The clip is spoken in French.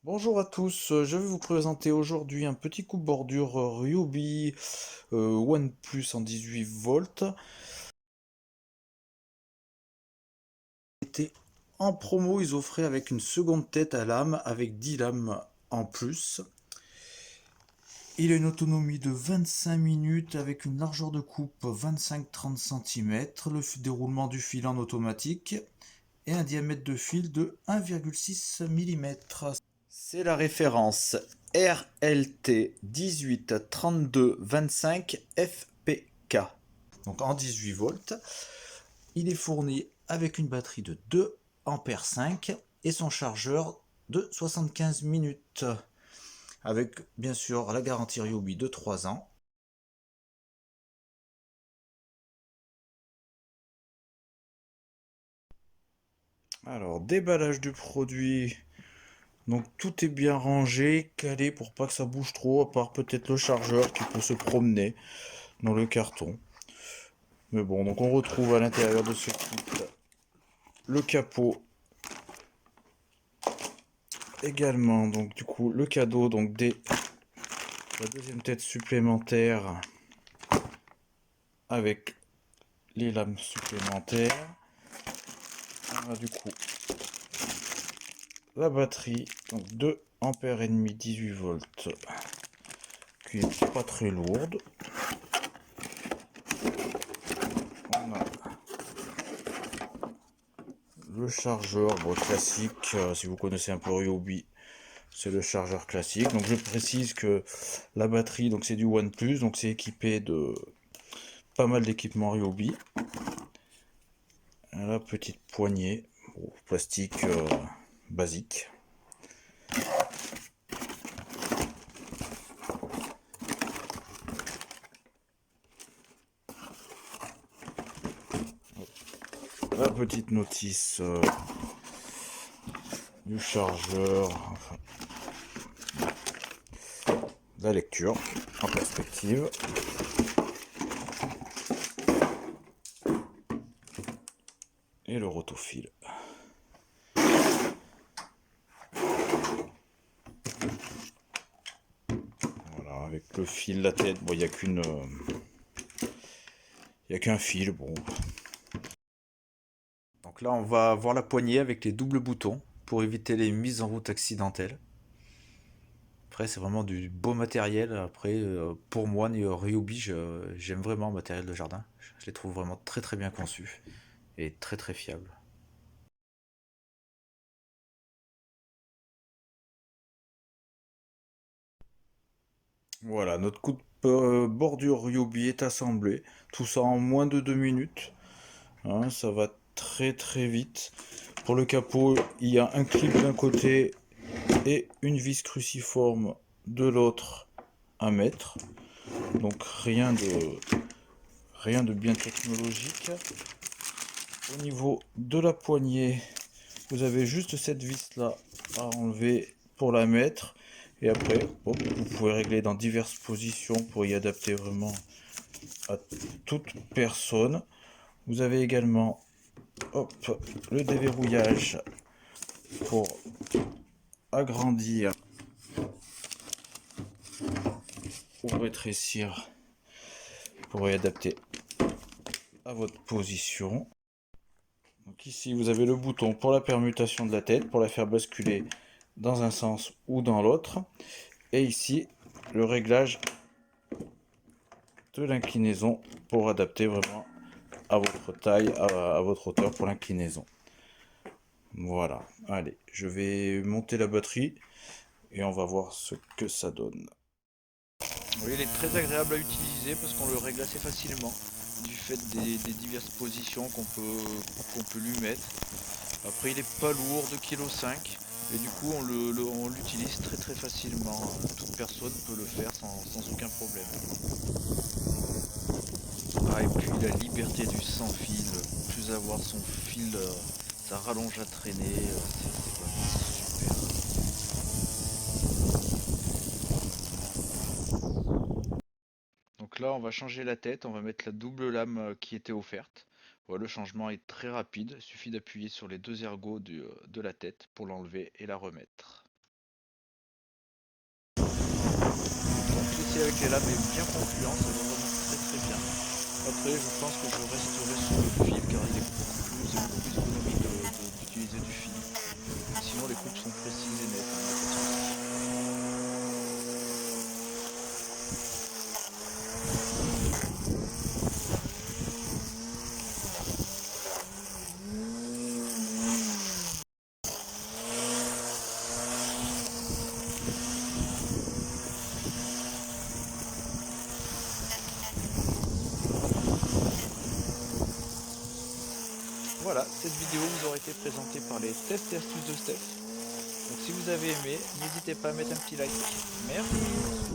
Bonjour à tous, je vais vous présenter aujourd'hui un petit coupe-bordure Ryobi OnePlus en 18 volts. Était en promo, ils offraient avec une seconde tête à lame avec 10 lames en plus. Il a une autonomie de 25 minutes avec une largeur de coupe 25-30 cm, le déroulement du fil en automatique et un diamètre de fil de 1,6 mm. C'est la référence RLT 183225 FPK. Donc en 18 volts. Il est fourni avec une batterie de 2 ampères 5 et son chargeur de 75 minutes. Avec bien sûr la garantie Ryobi de 3 ans. Alors, déballage du produit. Donc tout est bien rangé, calé pour pas que ça bouge trop, à part peut-être le chargeur qui peut se promener dans le carton. Mais bon, donc on retrouve à l'intérieur de ce kit le capot également. Donc du coup le cadeau donc la deuxième tête supplémentaire avec les lames supplémentaires. On a du coup la batterie donc 2 ampères et demi 18 volts qui est pas très lourde. On a le chargeur bon, classique, si vous connaissez un peu Ryobi, c'est le chargeur classique. Donc je précise que la batterie donc c'est du OnePlus, donc c'est équipé de pas mal d'équipements Ryobi. La petite poignée, bon, plastique basique. La petite notice du chargeur, enfin, la lecture en perspective. Et le rotofil. Voilà, avec le fil, la tête, bon, il n'y a qu'un fil, bon. Donc là, on va voir la poignée avec les doubles boutons pour éviter les mises en route accidentelles. Après, c'est vraiment du beau matériel. Après, pour moi, Ryobi, j'aime vraiment le matériel de jardin. Je les trouve vraiment très très bien conçus et très très fiables. Voilà, notre coup de bordure Ryobi est assemblé. Tout ça en moins de 2 minutes. Hein, ça va très très vite. Pour le capot, il y a un clip d'un côté et une vis cruciforme de l'autre à mettre. Donc rien de bien technologique. Au niveau de la poignée, vous avez juste cette vis là à enlever pour la mettre. Et après, hop, vous pouvez régler dans diverses positions pour y adapter vraiment à toute personne. Vous avez également hop, le déverrouillage pour agrandir ou rétrécir pour y adapter à votre position. Donc ici vous avez le bouton pour la permutation de la tête, pour la faire basculer dans un sens ou dans l'autre. Et ici le réglage de l'inclinaison pour adapter vraiment à votre taille, à votre hauteur pour l'inclinaison. Voilà, allez, je vais monter la batterie et on va voir ce que ça donne. Oui, il est très agréable à utiliser parce qu'on le règle assez facilement du fait des diverses positions qu'on peut lui mettre. Après, il est pas lourd, 2,5 kg et du coup, on l'utilise très très facilement. Toute personne peut le faire sans aucun problème. Ah, et puis la liberté du sans fil, plus avoir son fil, ça rallonge à traîner, c'est vraiment super. Donc là, on va changer la tête, on va mettre la double lame qui était offerte. Voilà, le changement est très rapide, il suffit d'appuyer sur les deux ergots de la tête pour l'enlever et la remettre. fait avec les lames est bien concluant, ça va vraiment très bien. Après, je pense que je resterai sur le fil car il est beaucoup plus économique d'utiliser du fil. Sinon, les coupes sont précises et nettes, hein, y a pas de souci. Voilà, cette vidéo vous aura été présentée par les tests et astuces de Steph. Donc si vous avez aimé, n'hésitez pas à mettre un petit like. Merci.